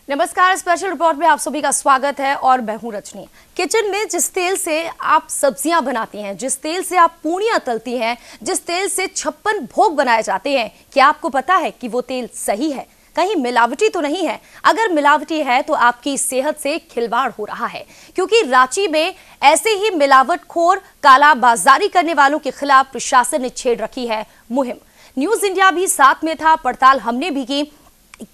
नमस्कार, special report में आप सभी का स्वागत है और मैं हूं रजनी। किचन में जिस तेल से आप सब्जियां बनाती हैं, जिस तेल से आप पूड़ियां तलती हैं, जिस तेल से 56 भोग बनाए जाते हैं, क्या आपको पता है कि वो तेल सही है? कहीं मिलावटी तो नहीं है? अगर मिलावटी है तो आपकी सेहत से खिलवाड़ हो रहा है, क्योंकि रांची में ऐसे ही मिलावटखोर कालाबाजारी करने वालों के खिलाफ प्रशासन ने छेड़ रखी है मुहिम। न्यूज इंडिया भी साथ में था, पड़ताल हमने भी की।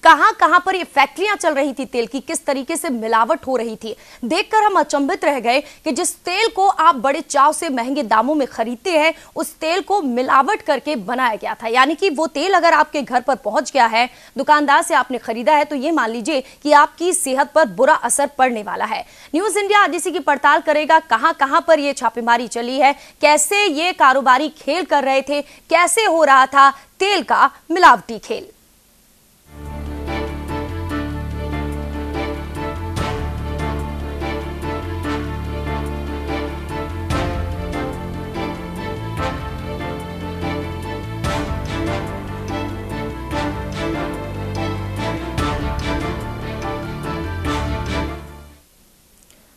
कहां पर ये फैक्ट्रियां चल रही थी तेल की, किस तरीके से मिलावट हो रही थी, देखकर हम अचंभित रह गए कि जिस तेल को आप बड़े चाव से महंगे दामों में खरीदते हैं, उस तेल को मिलावट करके बनाया गया था। यानी कि वो तेल अगर आपके घर पर पहुंच गया है, दुकानदार से आपने खरीदा है, तो ये मान लीजिए कि आपकी सेहत पर बुरा असर पड़ने वाला है। न्यूज इंडिया आज इसी की पड़ताल करेगा। कहां पर ये छापेमारी चली है, कैसे ये कारोबारी खेल कर रहे थे, कैसे हो रहा था तेल का मिलावटी खेल।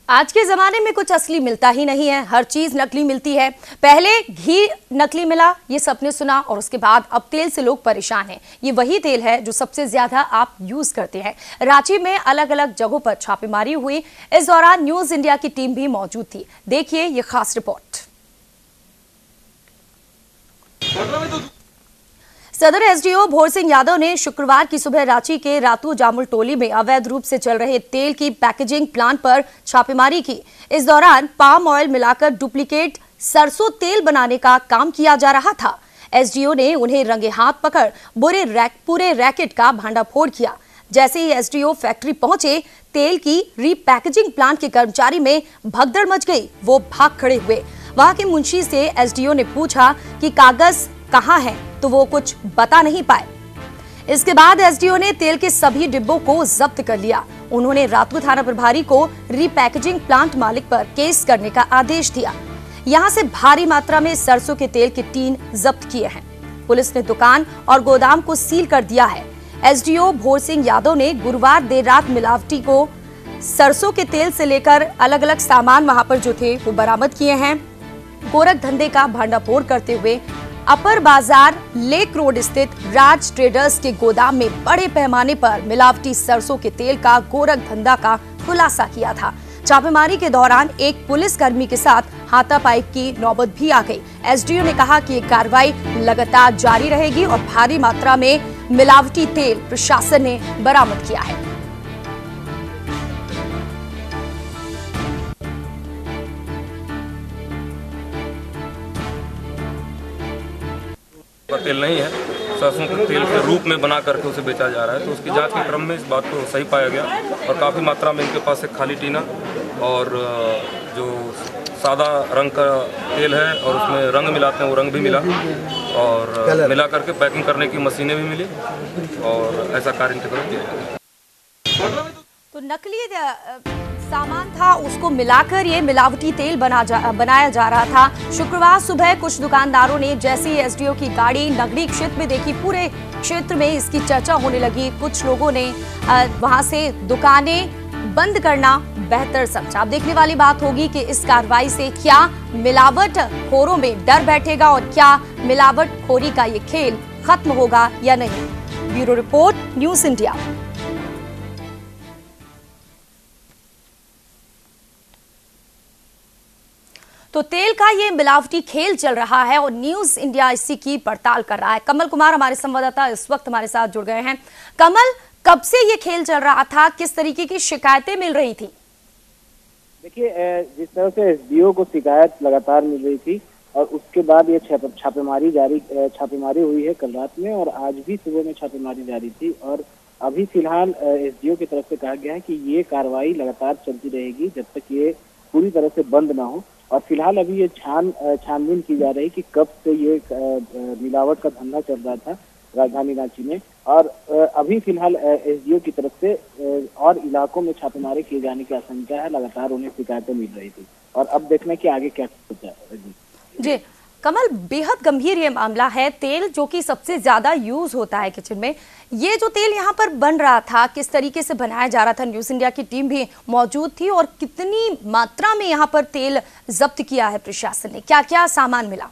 आज के जमाने में कुछ असली मिलता ही नहीं है, हर चीज नकली मिलती है। पहले घी नकली मिला, ये सबने सुना, और उसके बाद अब तेल से लोग परेशान हैं। ये वही तेल है जो सबसे ज्यादा आप यूज करते हैं। रांची में अलग अलग जगहों पर छापेमारी हुई। इस दौरान न्यूज इंडिया की टीम भी मौजूद थी। देखिए ये खास रिपोर्ट। सदर एसडीओ भोर सिंह यादव ने शुक्रवार की सुबह रांची के रातू जामुल टोली में अवैध रूप से चल रहे तेल की पैकेजिंग प्लांट पर छापेमारी की। इस दौरान पाम ऑयल मिलाकर डुप्लीकेट सरसों तेल बनाने का काम किया जा रहा था। एसडीओ ने उन्हें रंगे हाथ पकड़ पूरे रैकेट का भांडाफोड़ किया। जैसे ही एसडीओ फैक्ट्री पहुंचे, तेल की रीपैकेजिंग प्लांट के कर्मचारी में भगदड़ मच गई। वो भाग खड़े हुए। वहां के मुंशी से एसडीओ ने पूछा कि कागज कहां है, तो वो कुछ बता नहीं पाए। इसके बाद एसडीओ ने तेल के सभी डिब्बों को जब्त कर लिया। उन्होंने रातू थाना प्रभारी को रीपैकेजिंग प्लांट मालिक पर केस करने का आदेश दिया। यहां से भारी मात्रा में सरसों के तेल के टीन जब्त किए हैं। पुलिस ने दुकान और गोदाम को सील कर दिया है। एसडीओ भोर सिंह यादव ने गुरुवार देर रात मिलावटी को सरसों के तेल से लेकर अलग अलग सामान वहां पर जो थे वो बरामद किए हैं। गोरख धंधे का भांडाफोड़ करते हुए अपर बाजार लेक रोड स्थित राज ट्रेडर्स के गोदाम में बड़े पैमाने पर मिलावटी सरसों के तेल का गोरख धंधा का खुलासा किया था। छापेमारी के दौरान एक पुलिसकर्मी के साथ हाथापाई की नौबत भी आ गई। एसडीओ ने कहा कि ये कार्रवाई लगातार जारी रहेगी और भारी मात्रा में मिलावटी तेल प्रशासन ने बरामद किया है। तेल नहीं है, सरसों के तेल के रूप में बना करके उसे बेचा जा रहा है। तो उसकी जांच के क्रम में इस बात को सही पाया गया और काफ़ी मात्रा में इनके पास एक खाली टीना और जो सादा रंग का तेल है और उसमें रंग मिलाते हैं वो रंग भी मिला और मिला करके पैकिंग करने की मशीनें भी मिली और ऐसा कार्य इनके तरफ किया गया। तो नकली सामान था, उसको मिलाकर ये मिलावटी तेल बनाया जा रहा था। शुक्रवार सुबह कुछ दुकानदारों ने जैसे ही एसडीओ की गाड़ी नगरी क्षेत्र में देखी, पूरे क्षेत्र में इसकी चर्चा होने लगी। कुछ लोगों ने वहां से दुकानें बंद करना बेहतर समझा। अब देखने वाली बात होगी कि इस कार्रवाई से क्या मिलावट खोरों में डर बैठेगा और क्या मिलावट खोरी का ये खेल खत्म होगा या नहीं। Bureau report, news India. तो तेल का ये मिलावटी खेल चल रहा है और न्यूज इंडिया इसी की पड़ताल कर रहा है। कमल कुमार हमारे संवाददाता इस वक्त हमारे साथ जुड़ गए हैं। कमल, कब से ये खेल चल रहा था, किस तरीके की शिकायतें मिल रही थी? देखिए, जिस तरह से एसडीओ को शिकायत लगातार मिल रही थी और उसके बाद ये छापेमारी हुई है कल रात में और आज भी सुबह में छापेमारी जारी थी। और अभी फिलहाल एसडीओ की तरफ से कहा गया है कि ये कार्रवाई लगातार चलती रहेगी जब तक ये पूरी तरह से बंद ना हो। और फिलहाल अभी ये छानबीन की जा रही कि कब से ये मिलावट का धंधा चल रहा था राजधानी रांची में। और अभी फिलहाल एसडीओ की तरफ से और इलाकों में छापेमारी किए जाने की आशंका है। लगातार उन्हें शिकायतें मिल रही थी और अब देखना कि आगे क्या होता है। जी, कमल, बेहद गंभीर ये मामला है। तेल जो कि सबसे ज्यादा यूज होता है किचन में, ये जो तेल यहाँ पर बन रहा था, किस तरीके से बनाया जा रहा था, न्यूज इंडिया की टीम भी मौजूद थी, और कितनी मात्रा में यहाँ पर तेल जब्त किया है प्रशासन ने, क्या क्या सामान मिला?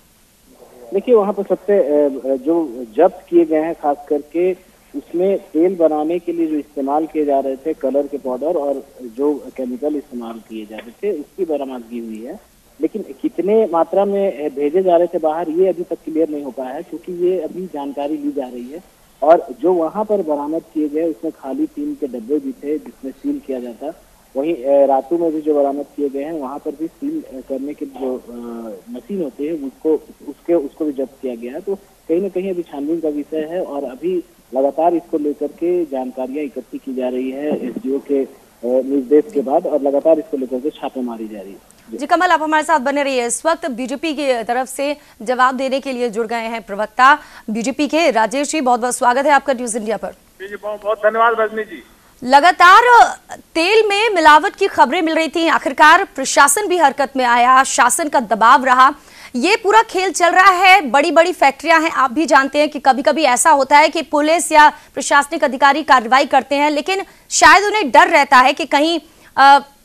देखिए, वहाँ पर सबसे जो जब्त किए गए हैं, खास करके उसमें तेल बनाने के लिए जो इस्तेमाल किए जा रहे थे कलर के पाउडर और जो केमिकल इस्तेमाल किए जा रहे थे, उसकी बरामदगी हुई है। लेकिन कितने मात्रा में भेजे जा रहे थे बाहर, ये अभी तक क्लियर नहीं हो पाया है, क्योंकि ये अभी जानकारी ली जा रही है। और जो वहाँ पर बरामद किए गए उसमें खाली टीन के डब्बे भी थे जिसमें सील किया जाता। वहीं रातू में भी जो बरामद किए गए हैं, वहाँ पर भी सील करने की जो मशीन होती है उसको भी जब्त किया गया है। तो कहीं ना कहीं अभी छानबीन का विषय है और अभी लगातार इसको लेकर के जानकारियां इकट्ठी की जा रही है एसडीओ के निर्देश के बाद, और लगातार इसको लेकर के छापेमारी जारी है। जी कमल, आप हमारे साथ बने रहिए। इस वक्त बीजेपी की तरफ से जवाब देने के लिए जुड़ गए हैं प्रवक्ता बीजेपी के राजेश जी। बहुत बहुत स्वागत है आपका न्यूज इंडिया पर। जी बहुत बहुत धन्यवाद रजनी जी। लगातार तेल में मिलावट की खबरें मिल रही थी, आखिरकार प्रशासन भी हरकत में आया, शासन का दबाव रहा, ये पूरा खेल चल रहा है। बड़ी बड़ी फैक्ट्रियां हैं, आप भी जानते हैं कि कभी कभी ऐसा होता है कि पुलिस या प्रशासनिक अधिकारी कार्रवाई करते हैं, लेकिन शायद उन्हें डर रहता है कि कहीं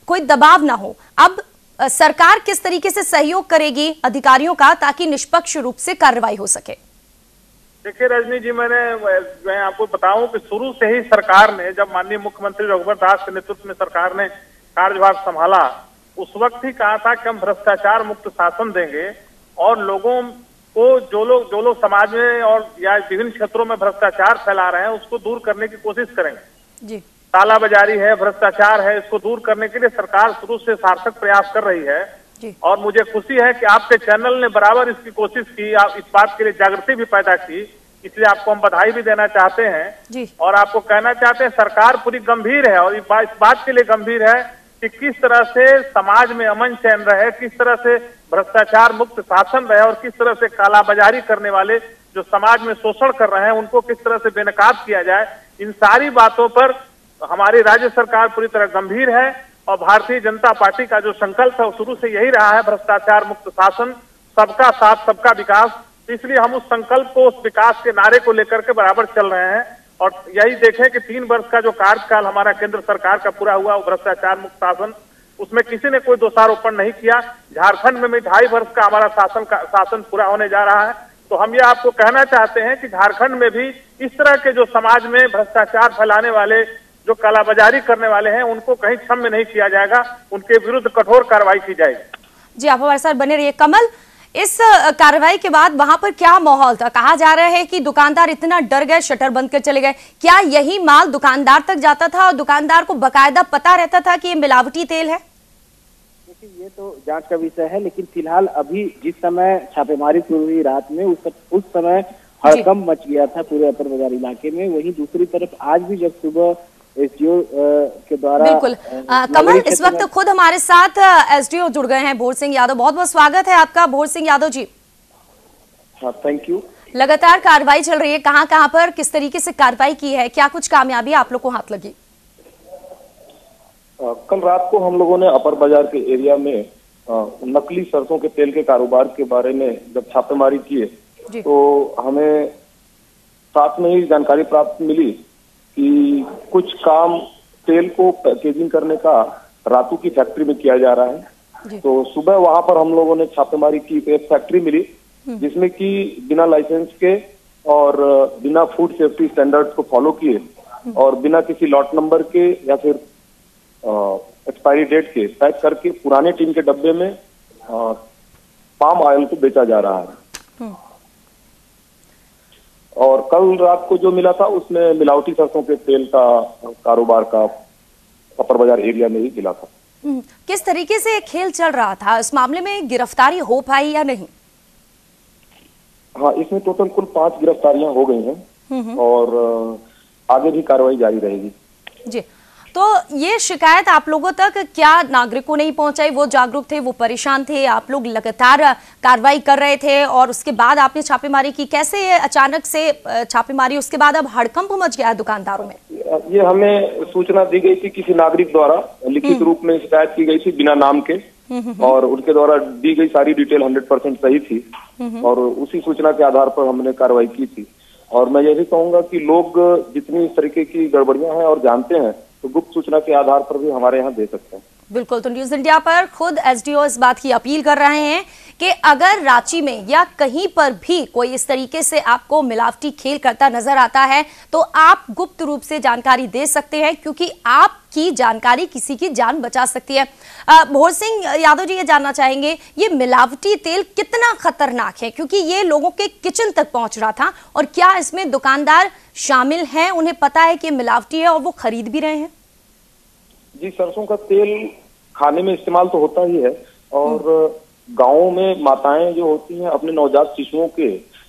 कोई दबाव ना हो। अब सरकार किस तरीके से सहयोग करेगी अधिकारियों का ताकि निष्पक्ष रूप से कार्रवाई हो सके? देखिए रजनी जी, मैं आपको बताऊं कि शुरू से ही सरकार ने, जब माननीय मुख्यमंत्री रघुवर दास के नेतृत्व में सरकार ने कार्यभार संभाला, उस वक्त ही कहा था कि हम भ्रष्टाचार मुक्त शासन देंगे और लोगों को जो लोग समाज में और या विभिन्न क्षेत्रों में भ्रष्टाचार फैला रहे हैं उसको दूर करने की कोशिश करेंगे। जी, तालाबाजारी है, भ्रष्टाचार है, इसको दूर करने के लिए सरकार शुरू से सार्थक प्रयास कर रही है। और मुझे खुशी है कि आपके चैनल ने बराबर इसकी कोशिश की, आप इस बात के लिए जागृति भी पैदा की, इसलिए आपको हम बधाई भी देना चाहते हैं। और आपको कहना चाहते हैं सरकार पूरी गंभीर है और इस बात के लिए गंभीर है कि किस तरह से समाज में अमन चैन रहे, किस तरह से भ्रष्टाचार मुक्त शासन रहे और किस तरह से कालाबाजारी करने वाले जो समाज में शोषण कर रहे हैं उनको किस तरह से बेनकाब किया जाए। इन सारी बातों पर हमारी राज्य सरकार पूरी तरह गंभीर है और भारतीय जनता पार्टी का जो संकल्प है वो शुरू से यही रहा है, भ्रष्टाचार मुक्त शासन, सबका साथ सबका विकास। इसलिए हम उस संकल्प को, उस विकास के नारे को लेकर के बराबर चल रहे हैं। और यही देखें कि 3 वर्ष का जो कार्यकाल हमारा केंद्र सरकार का पूरा हुआ वो भ्रष्टाचार मुक्त शासन, उसमें किसी ने कोई दोषारोपण नहीं किया। झारखंड में भी 2.5 वर्ष का हमारा शासन पूरा होने जा रहा है। तो हम ये आपको कहना चाहते हैं कि झारखंड में भी इस तरह के जो समाज में भ्रष्टाचार फैलाने वाले, जो कालाबाजारी करने वाले हैं, उनको कहीं क्षम्य नहीं किया जाएगा, उनके विरुद्ध कठोर कार्रवाई की जाएगी। जी, आप हमारे साथ बने रहिए। कमल, इस कार्रवाई के बाद वहां पर क्या माहौल था? कहा जा रहा है कि दुकानदार इतना डर गए, शटर बंद कर चले गए। क्या यही माल दुकानदार तक जाता था और दुकानदार को बकायदा पता रहता था कि ये मिलावटी तेल है? देखिए, ये तो जांच का विषय है, लेकिन फिलहाल अभी जिस समय छापेमारी शुरू हुई रात में, उस समय हड़कंप मच गया था पूरे अपर बाजार इलाके में। वहीं दूसरी तरफ आज भी जब सुबह एसडीओ के द्वारा, बिल्कुल कमल, इस वक्त खुद हमारे साथ एसडीओ जुड़ गए हैं भोर सिंह यादव। बहुत बहुत स्वागत है आपका भोर सिंह यादव जी। हाँ, थैंक यू। लगातार कार्रवाई चल रही है, कहां पर किस तरीके से कार्रवाई की है, क्या कुछ कामयाबी आप लोग को हाथ लगी? कल रात को हम लोगों ने अपर बाजार के एरिया में नकली सरसों के तेल के कारोबार के बारे में जब छापेमारी किए तो हमें साथ में ही जानकारी प्राप्त मिली कि कुछ काम तेल को पैकेजिंग करने का रातू की फैक्ट्री में किया जा रहा है। तो सुबह वहां पर हम लोगों ने छापेमारी की तो एक फैक्ट्री मिली जिसमें कि बिना लाइसेंस के और बिना फूड सेफ्टी स्टैंडर्ड्स को फॉलो किए और बिना किसी लॉट नंबर के या फिर एक्सपायरी डेट के पैक करके पुराने टीन के डब्बे में पाम ऑयल को बेचा जा रहा है। और कल रात को जो मिला था उसमें मिलावटी सरसों के तेल का कारोबार का अपर बाजार एरिया में ही मिला था। किस तरीके से खेल चल रहा था, इस मामले में गिरफ्तारी हो पाई या नहीं? हाँ, इसमें टोटल कुल 5 गिरफ्तारियां हो गई हैं और आगे भी कार्रवाई जारी रहेगी। जी, तो ये शिकायत आप लोगों तक क्या नागरिकों ने ही पहुंचाई? वो जागरूक थे, वो परेशान थे, आप लोग लगातार कार्रवाई कर रहे थे और उसके बाद आपने छापेमारी की। कैसे ये अचानक से छापेमारी, उसके बाद अब हड़कंप मच गया है दुकानदारों में? ये हमें सूचना दी गई थी, किसी नागरिक द्वारा लिखित रूप में शिकायत की गई थी बिना नाम के और उनके द्वारा दी गई सारी डिटेल 100% सही थी और उसी सूचना के आधार पर हमने कार्रवाई की थी। और मैं ये भी कहूंगा कि लोग जितनी इस तरीके की गड़बड़ियां हैं और जानते हैं तो गुप्त सूचना के आधार पर भी हमारे यहाँ दे सकते हैं। बिल्कुल, तो न्यूज इंडिया पर खुद एसडीओ इस बात की अपील कर रहे हैं कि अगर रांची में या कहीं पर भी कोई इस तरीके से आपको मिलावटी खेल करता नजर आता है तो आप गुप्त रूप से जानकारी दे सकते हैं, क्योंकि आपकी जानकारी किसी की जान बचा सकती है। भोर सिंह यादव जी ये जानना चाहेंगे, ये मिलावटी तेल कितना खतरनाक है, क्योंकि ये लोगों के किचन तक पहुंच रहा था, और क्या इसमें दुकानदार शामिल हैं, उन्हें पता है कि मिलावटी है और वो खरीद भी रहे हैं? जी, सरसों का तेल खाने में इस्तेमाल तो होता ही है, और गांवों में माताएं जो होती हैं अपने नवजात शिशुओं के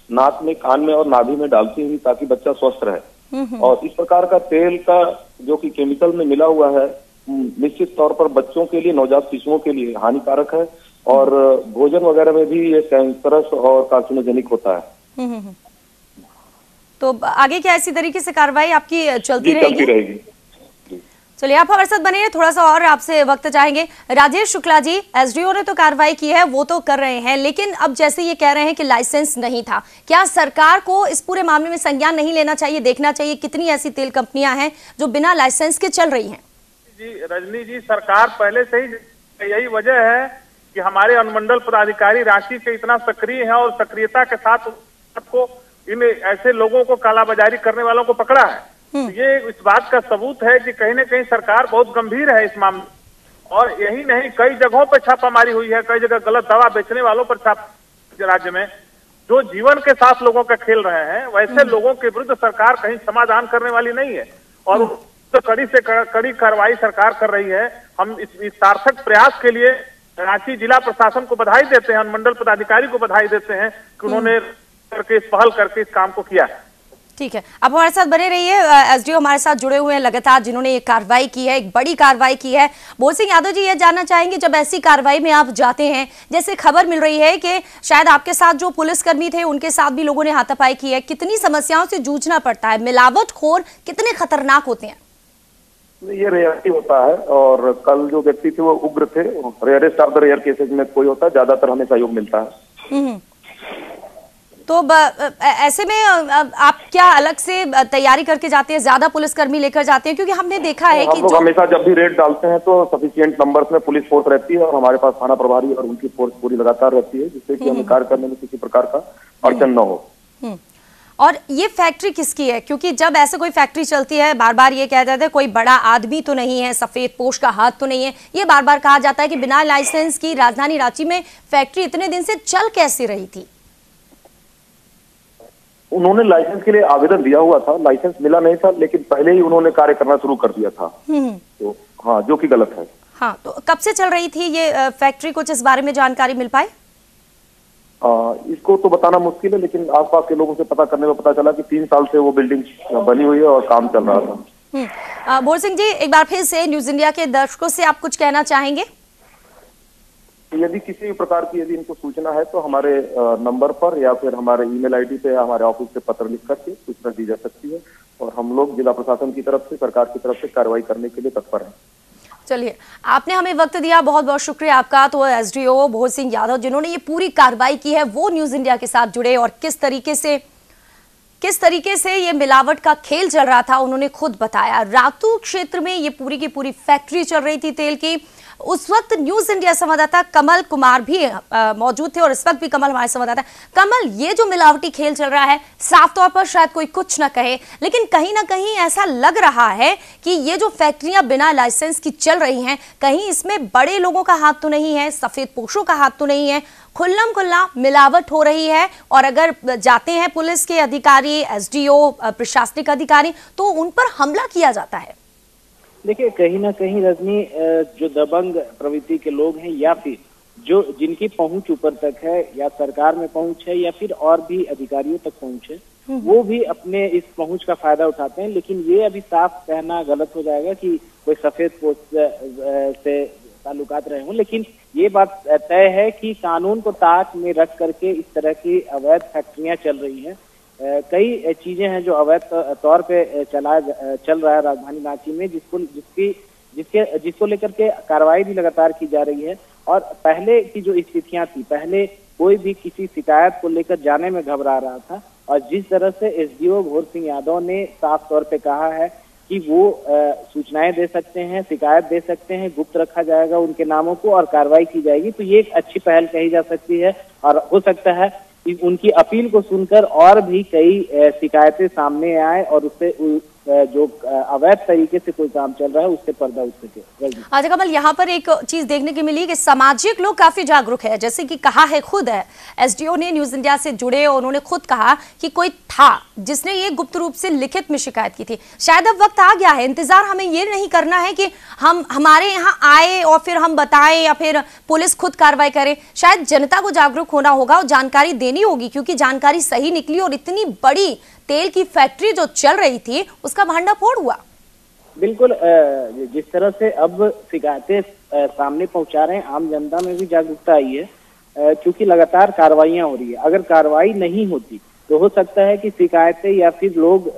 नाक में, कान में और नाभि में डालती हुई ताकि बच्चा स्वस्थ रहे। और इस प्रकार का तेल का जो कि केमिकल में मिला हुआ है निश्चित तौर पर बच्चों के लिए, नवजात शिशुओं के लिए हानिकारक है, और भोजन वगैरह में भी ये कैंसरस और कार्सिनोजेनिक होता है। तो आगे क्या इसी तरीके से कार्रवाई आपकी चलती रहेगी? चलिए, आप हमारे साथ बने रहिए, थोड़ा सा और आपसे वक्त चाहेंगे। राजेश शुक्ला जी, एसडीओ ने तो कार्रवाई की है, वो तो कर रहे हैं, लेकिन अब जैसे ये कह रहे हैं कि लाइसेंस नहीं था, क्या सरकार को इस पूरे मामले में संज्ञान नहीं लेना चाहिए, देखना चाहिए कितनी ऐसी तेल कंपनियां हैं जो बिना लाइसेंस के चल रही हैं? जी रजनी जी, सरकार पहले से ही, यही वजह है कि हमारे अनुमंडल पदाधिकारी रांची के इतना सक्रिय है और सक्रियता के साथ को इन ऐसे लोगों को कालाबाजारी करने वालों को पकड़ा है। ये इस बात का सबूत है कि कहीं न कहीं सरकार बहुत गंभीर है इस मामले, और यही नहीं कई जगहों पर छापामारी हुई है, कई जगह गलत दवा बेचने वालों पर छापा राज्य में, जो जीवन के साथ लोगों का खेल रहे हैं, वैसे लोगों के विरुद्ध सरकार कहीं समाधान करने वाली नहीं है, और तो कड़ी से कड़ी कार्रवाई सरकार कर रही है। हम इस सार्थक प्रयास के लिए रांची जिला प्रशासन को बधाई देते हैं, अनुमंडल पदाधिकारी को बधाई देते हैं कि उन्होंने करके इस पहल करके इस काम को किया है। ठीक है, आप हमारे साथ बने रहिए। एसडीओ हमारे साथ जुड़े हुए हैं लगातार, जिन्होंने ये कार्रवाई की है, एक बड़ी कार्रवाई की है। भोर सिंह यादव जी, ये जानना चाहेंगे, जब ऐसी कार्रवाई में आप जाते हैं, जैसे खबर मिल रही है कि शायद आपके साथ जो पुलिसकर्मी थे उनके साथ भी लोगों ने हाथापाई की है, कितनी समस्याओं से जूझना पड़ता है, मिलावटखोर कितने खतरनाक होते हैं? ये रेयरिटी होता है, और कल जो व्यक्ति थे वो उग्र थे, rarest of the rare cases में कोई होता है, ज्यादातर हमें सहयोग मिलता है। तो ऐसे में आप क्या अलग से तैयारी करके जाते हैं, ज्यादा पुलिसकर्मी लेकर जाते हैं? क्योंकि हमने देखा है कि हम लोग हमेशा जब भी रेड डालते हैं तो सफिशिएंट नंबर्स में पुलिस फोर्स रहती है, और हमारे पास थाना प्रभारी और उनकी फोर्स पूरी लगातार रहती है, जिससे कि हमें कार्य करने में किसी प्रकार का अड़चन न हो। और ये फैक्ट्री किसकी है? क्योंकि जब ऐसे कोई फैक्ट्री चलती है, बार बार ये कहा जाता है कोई बड़ा आदमी तो नहीं है, सफेद पोश का हाथ तो नहीं है, ये बार बार कहा जाता है कि बिना लाइसेंस की राजधानी रांची में फैक्ट्री इतने दिन से चल कैसे रही थी? उन्होंने लाइसेंस के लिए आवेदन दिया हुआ था, लाइसेंस मिला नहीं था, लेकिन पहले ही उन्होंने कार्य करना शुरू कर दिया था। तो हाँ, जो कि गलत है। हाँ, तो कब से चल रही थी ये फैक्ट्री? कुछ इस बारे में जानकारी मिल पाई? इसको तो बताना मुश्किल है, लेकिन आसपास के लोगों से पता करने में पता चला कि 3 साल से वो बिल्डिंग बनी हुई है और काम चल रहा था। भोर सिंह जी, एक बार फिर से न्यूज इंडिया के दर्शकों से आप कुछ कहना चाहेंगे? यदि किसी भी प्रकार की यदि इनको सूचना है तो हमारे नंबर पर या फिर हमारे ईमेल आईडी पे या हमारे ऑफिस से पत्र लिख करके सूचना दी जा सकती है, और हम लोग जिला प्रशासन की तरफ से, सरकार की तरफ से कार्रवाई करने के लिए तत्पर हैं। चलिए, आपने हमें वक्त दिया, बहुत बहुत शुक्रिया आपका। तो एसडीओ भोर सिंह यादव, जिन्होंने ये पूरी कार्रवाई की है, वो न्यूज इंडिया के साथ जुड़े, और किस तरीके से ये मिलावट का खेल चल रहा था उन्होंने खुद बताया। रातू क्षेत्र में ये पूरी की पूरी फैक्ट्री चल रही थी तेल की। उस वक्त न्यूज इंडिया संवाददाता कमल कुमार भी मौजूद थे, और इस वक्त भी कमल हमारे संवाददाता। कमल, ये जो मिलावटी खेल चल रहा है, साफ तौर पर शायद कोई कुछ ना कहे, लेकिन कहीं ना कहीं ऐसा लग रहा है कि ये जो फैक्ट्रियां बिना लाइसेंस की चल रही हैं, कहीं इसमें बड़े लोगों का हाथ तो नहीं है, सफेद पोशों का हाथ तो नहीं है, खुल्लम खुल्ला मिलावट हो रही है। और अगर जाते हैं पुलिस के अधिकारी, एसडीओ, प्रशासनिक अधिकारी, तो उन पर हमला किया जाता है। देखिए, कहीं ना कहीं रजनी, जो दबंग प्रवृत्ति के लोग हैं, या फिर जो जिनकी पहुंच ऊपर तक है, या सरकार में पहुंच है, या फिर और भी अधिकारियों तक पहुंच है, वो भी अपने इस पहुंच का फायदा उठाते हैं। लेकिन ये अभी साफ कहना गलत हो जाएगा कि कोई सफेद पोस्ट से ताल्लुकात रहे हों, लेकिन ये बात तय है कि कानून को ताक में रख करके इस तरह की अवैध फैक्ट्रियां चल रही हैं। कई चीजें हैं जो अवैध तौर पे चल रहा है राजधानी रांची में, जिसको लेकर के कार्रवाई भी लगातार की जा रही है। और पहले की जो स्थितियां थी, पहले कोई भी किसी शिकायत को लेकर जाने में घबरा रहा था। और जिस तरह से एसडीओ भोर सिंह यादव ने साफ तौर पे कहा है कि वो सूचनाएं दे सकते हैं, शिकायत दे सकते हैं, गुप्त रखा जाएगा उनके नामों को और कार्रवाई की जाएगी, तो ये एक अच्छी पहल कही जा सकती है। और हो सकता है कि उनकी अपील को सुनकर और भी कई शिकायतें सामने आए और उससे जो अवैध तरीके से कोई काम चल रहा है उससे पर्दा उठ सके। अच्छा कमल, यहाँ पर एक चीज देखने की मिली कि सामाजिक लोग काफी जागरूक है, जैसे कि कहा है खुद है एसडीओ ने न्यूज इंडिया से जुड़े और उन्होंने खुद कहा कि कोई था जिसने ये गुप्त रूप से लिखित में शिकायत की थी। शायद अब वक्त आ गया है, इंतजार हमें ये नहीं करना है कि हम हमारे यहाँ आए और फिर हम बताएं या फिर पुलिस खुद कार्रवाई करे। शायद जनता को जागरूक होना होगा और जानकारी देनी होगी, क्योंकि जानकारी सही निकली और इतनी बड़ी तेल की फैक्ट्री जो चल रही थी उसका भांडाफोड़ हुआ। बिल्कुल, जिस तरह से अब शिकायतें सामने पहुंचा रहे हैं, आम जनता में भी जागरूकता आई है, क्योंकि लगातार कार्रवाइयां हो रही है। अगर कार्रवाई नहीं होती तो हो सकता है कि शिकायतें या फिर लोग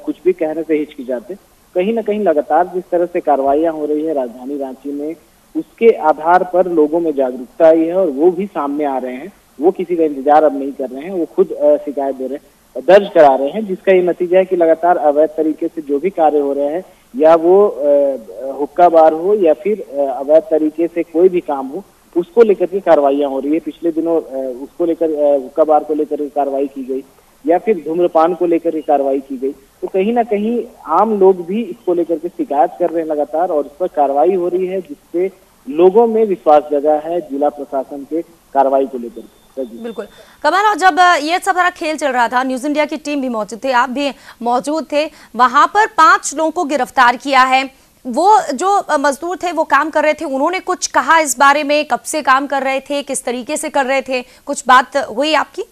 कुछ भी कहने से हिचकिचाते। कहीं ना कहीं लगातार जिस तरह से कार्रवाइयां हो रही है राजधानी रांची में, उसके आधार पर लोगों में जागरूकता आई है और वो भी सामने आ रहे हैं। वो किसी का इंतजार अब नहीं कर रहे हैं, वो खुद शिकायत दे रहे हैं, दर्ज करा रहे हैं, जिसका ये नतीजा है कि लगातार अवैध तरीके से जो भी कार्य हो रहे हैं, या वो हुक्का बार हो या फिर अवैध तरीके से कोई भी काम हो, उसको लेकर के कार्रवाइयां हो रही है। पिछले दिनों उसको लेकर हुक्का बार को लेकर कार्रवाई की गई या फिर धूम्रपान को लेकर के कार्रवाई की गई। तो कहीं ना कहीं आम लोग भी इसको लेकर के शिकायत कर रहे हैं लगातार, और इस पर कार्रवाई हो रही है, जिससे लोगों में विश्वास जगा है जिला प्रशासन के कार्रवाई को लेकर। बिल्कुल कमल, और जब ये सब सारा खेल चल रहा था, न्यूज इंडिया की टीम भी मौजूद थे, आप भी मौजूद थे, वहां पर 5 लोगों को गिरफ्तार किया है। वो जो मजदूर थे वो काम कर रहे थे, उन्होंने कुछ कहा इस बारे में, कब से काम कर रहे थे, किस तरीके से कर रहे थे, कुछ बात हुई आपकी?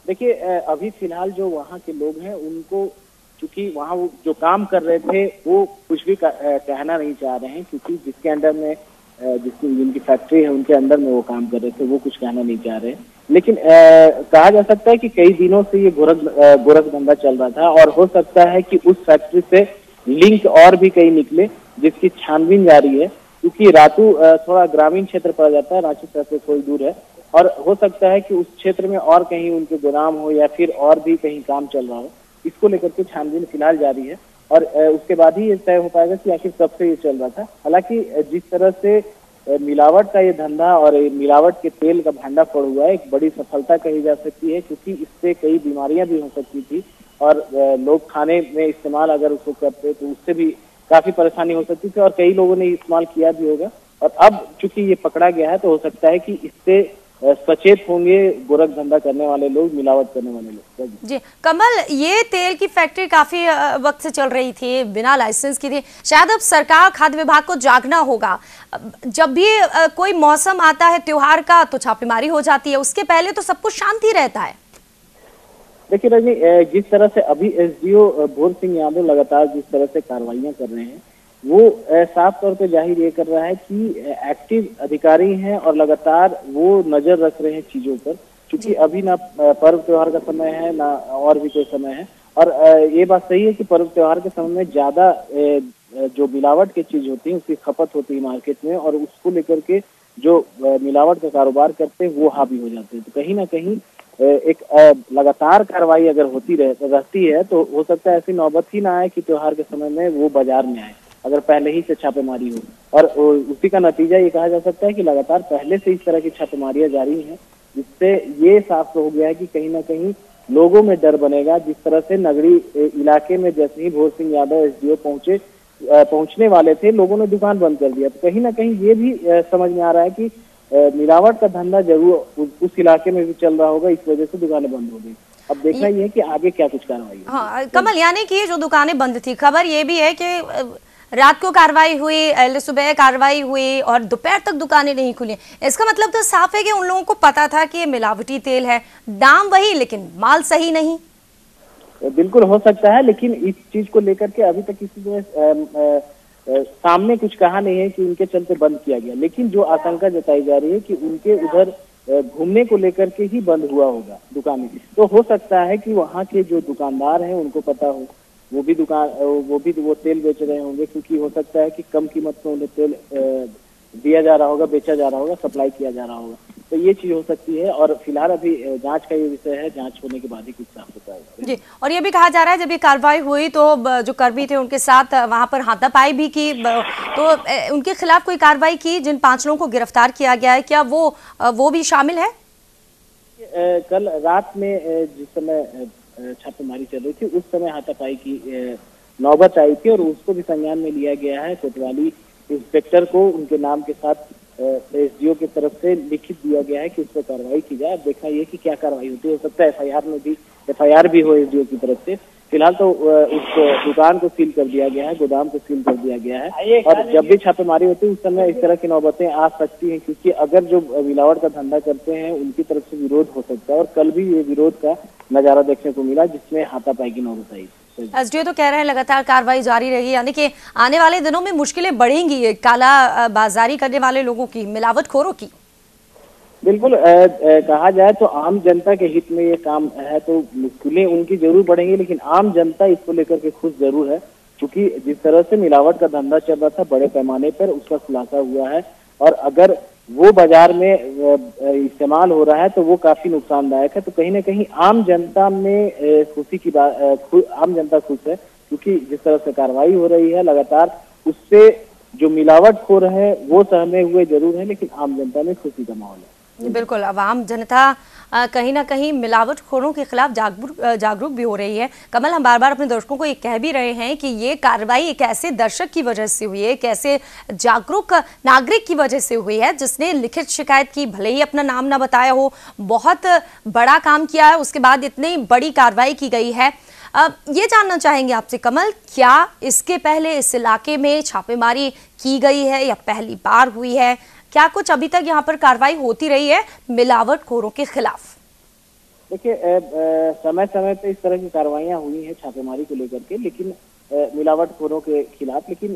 देखिए, अभी फिलहाल जो वहाँ के लोग हैं उनको, चूंकि वहाँ वो जो काम कर रहे थे वो कुछ भी कहना नहीं चाह रहे हैं, क्योंकि जिसके अंडर में जिनकी फैक्ट्री है उनके अंदर में वो काम कर रहे थे, वो कुछ कहना नहीं चाह रहे। लेकिन कहा जा सकता है कि कई दिनों से ये गोरख धंधा चल रहा था, और हो सकता है कि उस फैक्ट्री से लिंक और भी कई निकले, जिसकी छानबीन जारी है। क्योंकि रातू थोड़ा ग्रामीण क्षेत्र पड़ जाता है, रांची शहर से थोड़ी दूर है, और हो सकता है कि उस क्षेत्र में और कहीं उनके गोदाम हो या फिर और भी कहीं काम चल रहा हो। इसको लेकर के छानबीन फिलहाल जारी है, और उसके बाद ही ये तय हो पाएगा कि आखिर कब से ये चल रहा था। हालांकि जिस तरह से मिलावट का ये धंधा और मिलावट के तेल का भांडाफोड़ हुआ है, एक बड़ी सफलता कही जा सकती है, क्योंकि इससे कई बीमारियां भी हो सकती थी, और लोग खाने में इस्तेमाल अगर उसको करते तो उससे भी काफी परेशानी हो सकती थी, और कई लोगों ने इस्तेमाल किया भी होगा। और अब चूंकि ये पकड़ा गया है तो हो सकता है कि इससे सचेत होंगे गोरख धंधा करने वाले लोग, मिलावट करने वाले लोग। जी कमल, ये तेल की फैक्ट्री काफी वक्त से चल रही थी, बिना लाइसेंस की थी। शायद अब सरकार, खाद्य विभाग को जागना होगा। जब भी कोई मौसम आता है त्योहार का तो छापेमारी हो जाती है, उसके पहले तो सब कुछ शांति रहता है। देखिए रजनी, जिस तरह से अभी एसडीओ भोर सिंह यादव लगातार जिस तरह से कार्रवाइयां कर रहे हैं, वो साफ तौर पे जाहिर ये कर रहा है कि एक्टिव अधिकारी हैं और लगातार वो नजर रख रहे हैं चीजों पर। क्योंकि अभी ना पर्व त्योहार का समय है ना और भी कोई समय है, और ये बात सही है कि पर्व त्योहार के समय में ज्यादा जो मिलावट की चीज होती है उसकी खपत होती है मार्केट में, और उसको लेकर के जो मिलावट का कारोबार करते हैं वो हावी हो जाते हैं। तो कहीं ना कहीं एक लगातार कार्रवाई अगर होती रहती है तो हो सकता है ऐसी नौबत ही ना आए कि त्योहार के समय में वो बाजार में आए, अगर पहले ही से छापेमारी हो। और उसी का नतीजा ये कहा जा सकता है कि लगातार पहले से इस तरह की छापेमारियां जारी हैं, जिससे ये साफ हो गया है कि कहीं ना कहीं लोगों में डर बनेगा। जिस तरह से नगरी इलाके में जैसे ही भोर सिंह यादव एसडीओ पहुंचने वाले थे, लोगों ने दुकान बंद कर दिया। तो कहीं ना कहीं ये भी समझ में आ रहा है कि मिलावट का धंधा जरूर उस इलाके में भी चल रहा होगा, इस वजह से दुकानें बंद हो गई। अब देखना ये है कि आगे क्या कुछ कार्रवाई। हाँ कमल, यानी कि जो दुकानें बंद थी, खबर ये भी है कि रात को कार्रवाई हुई, सुबह कार्रवाई हुई और दोपहर तक दुकानें नहीं खुली। इसका मतलब तो साफ है कि उन लोगों को पता था कि ये मिलावटी तेल है, दाम वही लेकिन माल सही नहीं। बिल्कुल हो सकता है, लेकिन इस चीज को लेकर के अभी तक किसी ने सामने कुछ कहा नहीं है कि उनके चलते बंद किया गया। लेकिन जो आशंका जताई जा रही है कि उनके उधर घूमने को लेकर के ही बंद हुआ होगा दुकानें। तो हो सकता है कि वहाँ के जो दुकानदार हैं उनको पता हो, वो भी वो तेल बेच रहे होंगे, क्योंकि हो सकता है कि कम कीमत में उन्हें तेल दिया जा रहा होगा, बेचा जा रहा होगा, सप्लाई किया जा रहा होगा। तो ये चीज हो सकती है। और फिलहाल अभी जांच का ये विषय है, जांच होने के बाद ही कुछ साफ होता है जी। और ये भी कहा जा रहा है जब ये कार्रवाई हुई तो जो कर्मी थे उनके साथ वहां पर हाथापाई भी की, तो उनके खिलाफ कोई कार्रवाई की? जिन 5 लोगों को गिरफ्तार किया गया है, क्या वो भी शामिल है? कल रात में जिस समय छापेमारी चल रही थी उस समय हाथापाई की नौबत आई थी और उसको भी संज्ञान में लिया गया है। कोतवाली इंस्पेक्टर को उनके नाम के साथ एसडीओ की तरफ से लिखित दिया गया है कि उस पर कार्रवाई की जाए। अब देखना ये कि क्या कार्रवाई होती है। हो सकता है एफआईआर भी हो एसडीओ की तरफ से। फिलहाल तो उस दुकान को सील कर दिया गया है, गोदाम को सील कर दिया गया है। और जब भी छापेमारी होती है उस समय इस तरह की नौबतें आ सकती हैं, क्योंकि अगर जो मिलावट का धंधा करते हैं उनकी तरफ से विरोध हो सकता है। और कल भी ये विरोध का नजारा देखने को मिला जिसमें हाथापाई की नौबत आई। एसडीओ तो कह रहे हैं लगातार कार्रवाई जारी रहेगी, यानी कि आने वाले दिनों में मुश्किलें बढ़ेंगी काला बाजारी करने वाले लोगों की, मिलावटखोरों की। बिल्कुल कहा जाए तो आम जनता के हित में ये काम है, तो मुश्किलें उनकी जरूर बढ़ेंगी, लेकिन आम जनता इसको लेकर के खुश जरूर है, क्योंकि जिस तरह से मिलावट का धंधा चल रहा था बड़े पैमाने पर उसका खुलासा हुआ है। और अगर वो बाजार में इस्तेमाल हो रहा है तो वो काफी नुकसानदायक है। तो कहीं ना कहीं आम जनता में खुशी की बात, आम जनता खुश है, क्योंकि जिस तरह से कार्रवाई हो रही है लगातार उससे जो मिलावटखोर है वो सहमे हुए जरूर है, लेकिन आम जनता में खुशी का माहौल है। बिल्कुल, अब आम जनता कहीं ना कहीं मिलावटखोरों के खिलाफ जागरूक भी हो रही है। कमल, हम बार बार अपने दर्शकों को ये कह भी रहे हैं कि ये कार्रवाई एक ऐसे दर्शक की वजह से हुई है, एक ऐसे जागरूक नागरिक की वजह से हुई है जिसने लिखित शिकायत की, भले ही अपना नाम ना बताया हो, बहुत बड़ा काम किया है, उसके बाद इतनी बड़ी कार्रवाई की गई है। ये जानना चाहेंगे आपसे कमल, क्या इसके पहले इस इलाके में छापेमारी की गई है या पहली बार हुई है? क्या कुछ अभी तक यहाँ पर कार्रवाई होती रही है मिलावटखोरों के खिलाफ? देखिए, समय समय पे इस तरह की कार्रवाइयां हुई हैं छापेमारी को लेकर के, लेकिन मिलावटखोरों के खिलाफ। लेकिन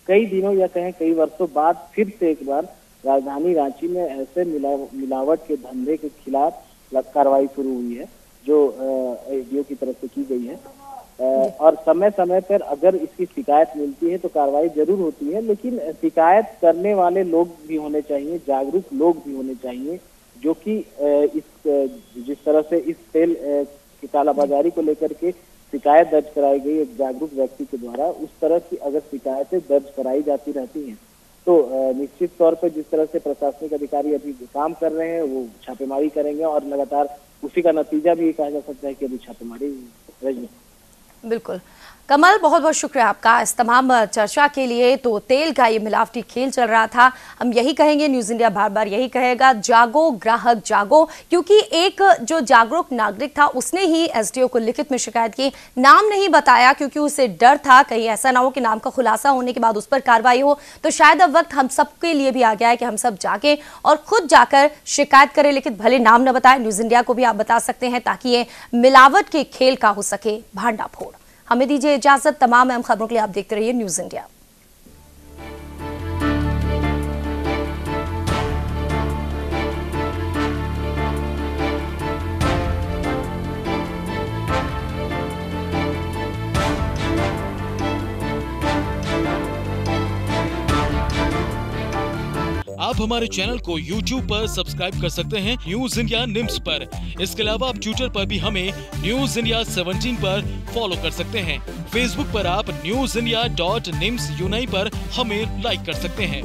कई दिनों या कहें कई वर्षों बाद फिर से एक बार राजधानी रांची में ऐसे मिलावट के धंधे के खिलाफ कार्रवाई शुरू हुई है, जो एसडीओ की तरफ से की गई है। और समय समय पर अगर इसकी शिकायत मिलती है तो कार्रवाई जरूर होती है, लेकिन शिकायत करने वाले लोग भी होने चाहिए, जागरूक लोग भी होने चाहिए, जो कि जिस तरह से इस तेल की कालाबाजारी को लेकर के शिकायत दर्ज कराई गई एक जागरूक व्यक्ति के द्वारा, उस तरह की अगर शिकायतें दर्ज कराई जाती रहती हैं तो निश्चित तौर पर जिस तरह से प्रशासनिक अधिकारी अभी काम कर रहे हैं वो छापेमारी करेंगे और लगातार उसी का नतीजा भी कहा जा सकता है कि अभी छापेमारी रही। बिल्कुल कमल, बहुत बहुत शुक्रिया आपका इस तमाम चर्चा के लिए। तो तेल का ये मिलावटी खेल चल रहा था, हम यही कहेंगे, न्यूज़ इंडिया बार बार यही कहेगा, जागो ग्राहक जागो, क्योंकि एक जो जागरूक नागरिक था उसने ही एसडीओ को लिखित में शिकायत की, नाम नहीं बताया क्योंकि उसे डर था कहीं ऐसा ना हो कि नाम का खुलासा होने के बाद उस पर कार्रवाई हो। तो शायद अब वक्त हम सबके लिए भी आ गया है कि हम सब जाके और खुद जाकर शिकायत करें, लेकिन भले नाम न बताए, न्यूज़ इंडिया को भी आप बता सकते हैं ताकि ये मिलावट के खेल का हो सके भांडाफोड़। हमें दीजिए इजाजत, तमाम अहम खबरों के लिए आप देखते रहिए न्यूज़ इंडिया। आप हमारे चैनल को YouTube पर सब्सक्राइब कर सकते हैं न्यूज़ इंडिया निम्स पर। इसके अलावा आप ट्विटर पर भी हमें न्यूज़ इंडिया 17 पर फॉलो कर सकते हैं। फेसबुक पर आप newsindia.nimsuni पर हमें लाइक कर सकते हैं।